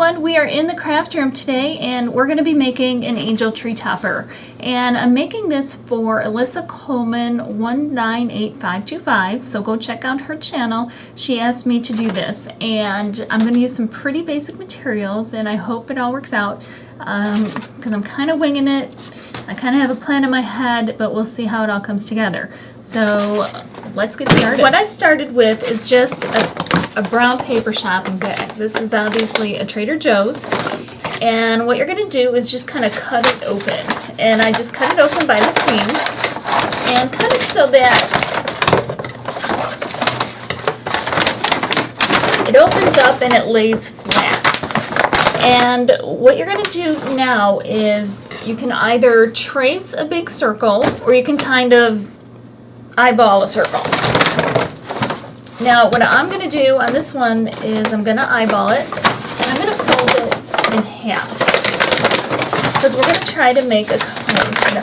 everyone, we are in the craft room today and we're going to be making an angel tree topper. And I'm making this for Alyssa Coleman 198525, so go check out her channel. She asked me to do this and I'm going to use some pretty basic materials and I hope it all works out because I'm kind of winging it. I kind of have a plan in my head, but we'll see how it all comes together. So let's get started. What I started with is just a brown paper shopping bag. This is obviously a Trader Joe's. And what you're going to do is just kind of cut it open. And I just cut it open by the seam. And cut it so that it opens up and it lays flat. And what you're going to do now is you can either trace a big circle or you can kind of eyeball a circle. Now what I'm going to do on this one is I'm going to eyeball it and I'm going to fold it in half because we're going to try to make a cone. I'm going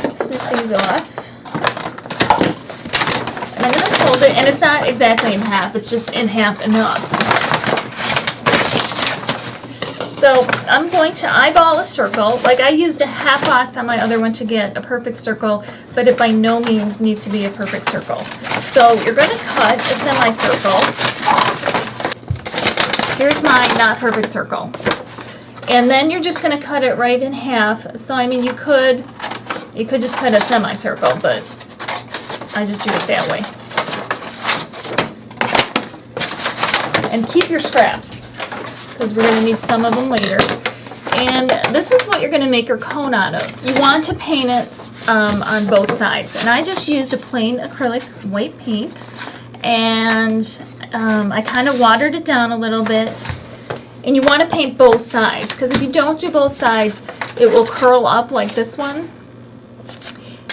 to snip these off and I'm going to fold it, and it's not exactly in half, it's just in half enough. So I'm going to eyeball a circle. Like I used a half box on my other one to get a perfect circle, but it by no means needs to be a perfect circle. So you're going to cut a semicircle. Here's my not perfect circle. And then you're just going to cut it right in half. So I mean you could just cut a semicircle, but I just do it that way. And keep your scraps, because we're going to need some of them later. And this is what you're going to make your cone out of. You want to paint it on both sides. And I just used a plain acrylic white paint. And I kind of watered it down a little bit. And you want to paint both sides, because if you don't do both sides, it will curl up like this one.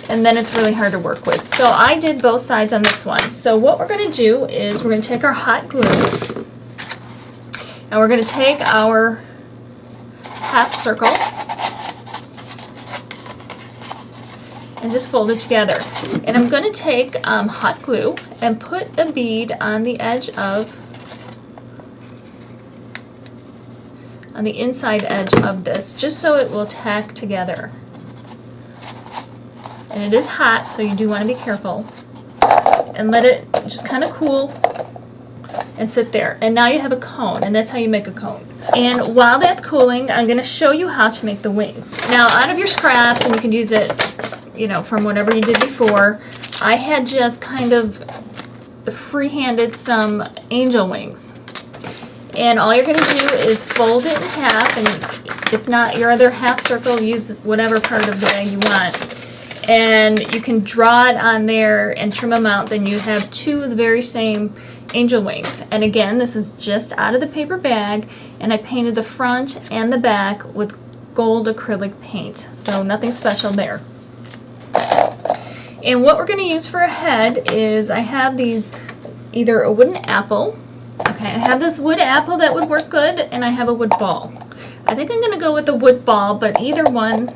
And then it's really hard to work with. So I did both sides on this one. So what we're going to do is we're going to take our hot glue. And we're going to take our half circle and just fold it together. And I'm going to take hot glue and put a bead on the edge of, on the inside edge of this, just so it will tack together. And it is hot, so you do want to be careful. And let it just kind of cool and sit there. And now you have a cone, and that's how you make a cone. And while that's cooling, I'm going to show you how to make the wings. Now, out of your scraps, and you can use it, you know, from whatever you did before, I had just kind of free-handed some angel wings. And all you're going to do is fold it in half, and if not your other half circle, use whatever part of the bag you want. And you can draw it on there and trim them out, then you have two of the very same angel wings. And again, this is just out of the paper bag, and I painted the front and the back with gold acrylic paint, so nothing special there. And what we're going to use for a head is I have these, either a wooden apple, okay, I have this wood apple that would work good, and I have a wood ball. I think I'm going to go with the wood ball, but either one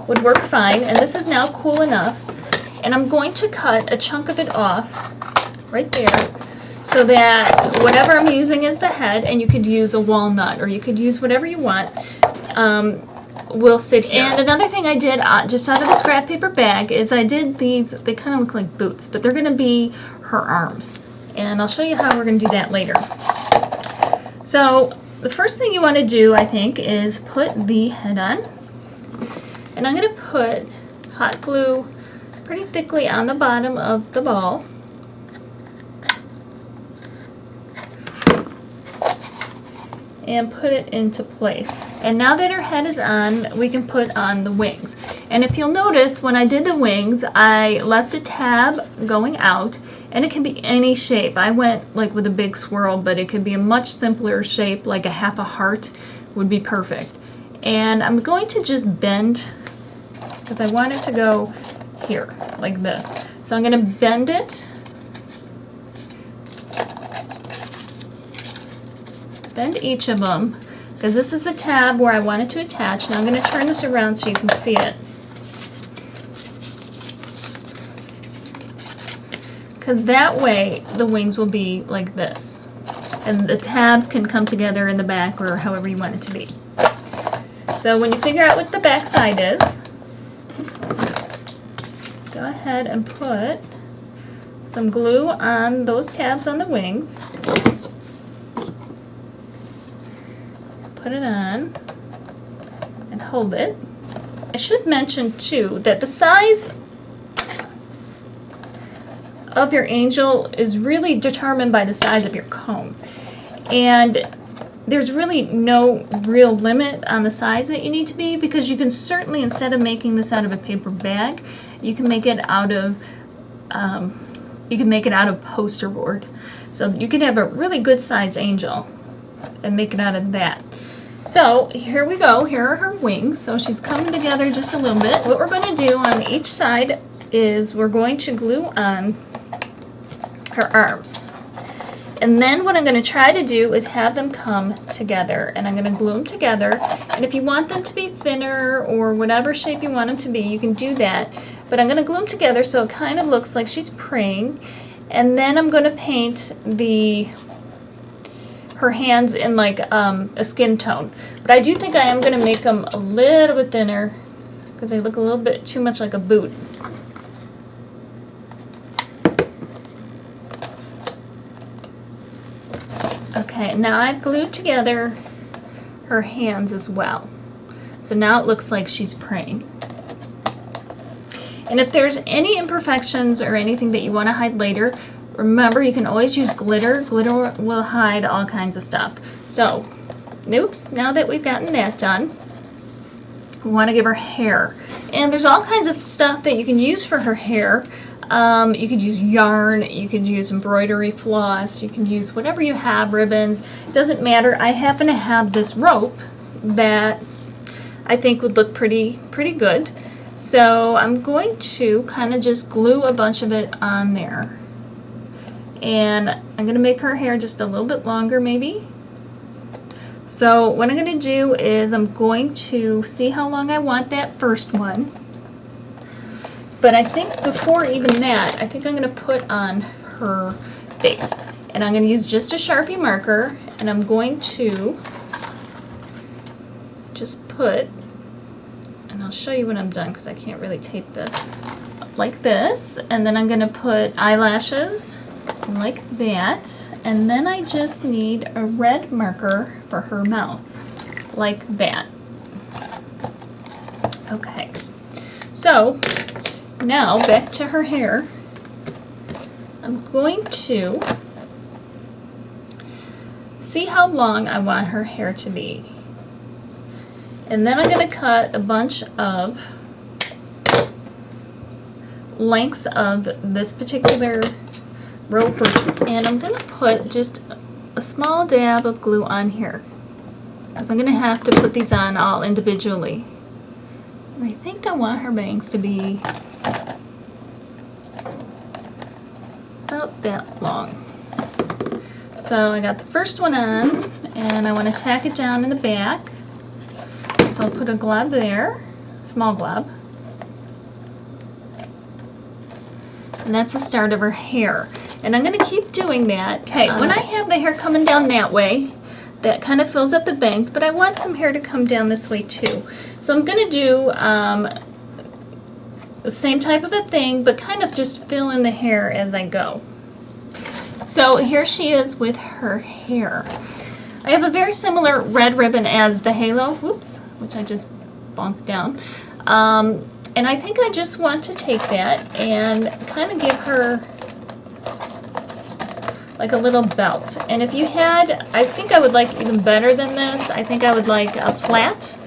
would work fine. And this is now cool enough, and I'm going to cut a chunk of it off right there, so that whatever I'm using as the head, and you could use a walnut or you could use whatever you want, will sit here. And another thing I did just out of the scrap paper bag is I did these, they kind of look like boots, but they're going to be her arms. And I'll show you how we're going to do that later. So the first thing you want to do, I think, is put the head on. And I'm going to put hot glue pretty thickly on the bottom of the ball. And put it into place. And now that her head is on, we can put on the wings. And if you'll notice, when I did the wings, I left a tab going out, and it can be any shape. I went like with a big swirl, but it could be a much simpler shape, like a half a heart would be perfect. And I'm going to just bend, because I want it to go here, like this. So I'm going to bend it. Bend each of them, because this is the tab where I want it to attach. Now I'm going to turn this around so you can see it. Because that way the wings will be like this. And the tabs can come together in the back or however you want it to be. So when you figure out what the back side is, go ahead and put some glue on those tabs on the wings. Put it on and hold it. I should mention too that the size of your angel is really determined by the size of your cone. And there's really no real limit on the size that you need to be, because you can certainly, instead of making this out of a paper bag, you can make it out of poster board. So you can have a really good sized angel and make it out of that. So here we go. Here are her wings. So she's coming together just a little bit. What we're going to do on each side is we're going to glue on her arms. And then what I'm going to try to do is have them come together, and I'm going to glue them together. And if you want them to be thinner or whatever shape you want them to be, you can do that. But I'm going to glue them together so it kind of looks like she's praying. And then I'm going to paint her hands in like a skin tone. But I do think I am going to make them a little bit thinner because they look a little bit too much like a boot. Okay, now I've glued together her hands as well. So now it looks like she's praying. And if there's any imperfections or anything that you want to hide later, remember you can always use glitter. Glitter will hide all kinds of stuff. So, oops, now that we've gotten that done, we want to give her hair. And there's all kinds of stuff that you can use for her hair. You could use yarn, you could use embroidery floss, you can use whatever you have, ribbons. It doesn't matter. I happen to have this rope that I think would look pretty good. So I'm going to kind of just glue a bunch of it on there. And I'm going to make her hair just a little bit longer maybe. So what I'm going to do is I'm going to see how long I want that first one. But I think before even that, I think I'm going to put on her face. And I'm going to use just a Sharpie marker, and I'm going to just put, and I'll show you when I'm done because I can't really tape this, like this. And then I'm going to put eyelashes like that. And then I just need a red marker for her mouth, like that. Okay, so now back to her hair. I'm going to see how long I want her hair to be. And then I'm going to cut a bunch of lengths of this particular rope, and I'm going to put just a small dab of glue on here because I'm going to have to put these on all individually. And I think I want her bangs to be about that long. So I got the first one on, and I want to tack it down in the back. So I'll put a glob there, small glob. And that's the start of her hair. And I'm going to keep doing that. Okay, when I have the hair coming down that way, that kind of fills up the bangs, but I want some hair to come down this way too. So I'm going to do the same type of a thing, but kind of just fill in the hair as I go. So here she is with her hair. I have a very similar red ribbon as the halo, whoops, which I just bonked down. And I think I just want to take that and kind of give her like a little belt. And if you had, I think I would like even better than this. I think I would like a flat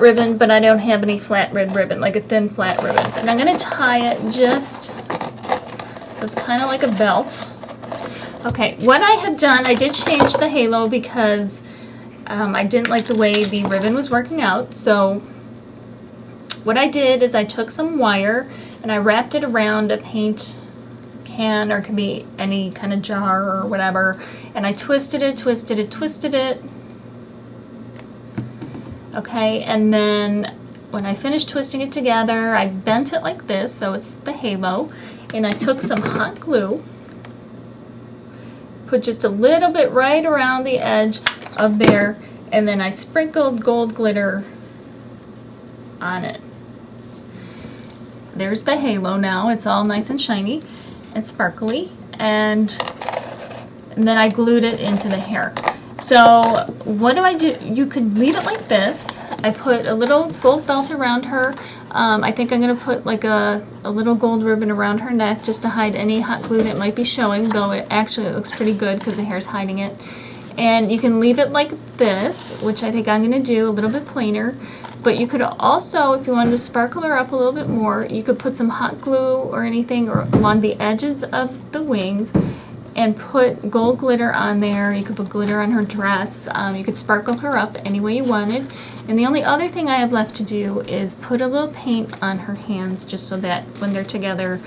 ribbon, but I don't have any flat red ribbon, like a thin flat ribbon. And I'm going to tie it just so it's kind of like a belt. Okay, what I have done, I did change the halo because I didn't like the way the ribbon was working out. So what I did is I took some wire and I wrapped it around a paint can, or it could be any kind of jar or whatever, and I twisted it. Okay, and then when I finished twisting it together, I bent it like this, so it's the halo, and I took some hot glue put just a little bit right around the edge of there, and then I sprinkled gold glitter on it. There's the halo now. It's all nice and shiny and sparkly, and then I glued it into the hair. So what do I do? You could leave it like this. I put a little gold belt around her. I think I'm going to put like a little gold ribbon around her neck just to hide any hot glue that might be showing, though it looks pretty good because the hair's hiding it. And you can leave it like this, which I think I'm going to do a little bit plainer. But you could also, if you wanted to sparkle her up a little bit more, you could put some hot glue or anything along the edges of the wings and put gold glitter on there. You could put glitter on her dress. You could sparkle her up any way you wanted. And the only other thing I have left to do is put a little paint on her hands, just so that when they're together,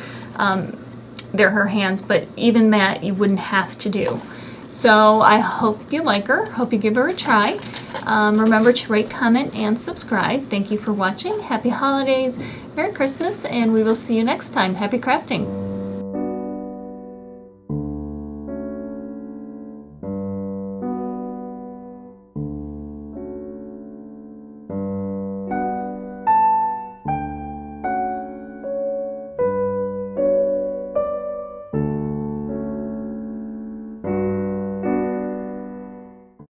they're her hands. But even that you wouldn't have to do. So I hope you like her. Hope you give her a try. Remember to rate, comment, and subscribe. Thank you for watching. Happy holidays, Merry Christmas, and we will see you next time. Happy crafting.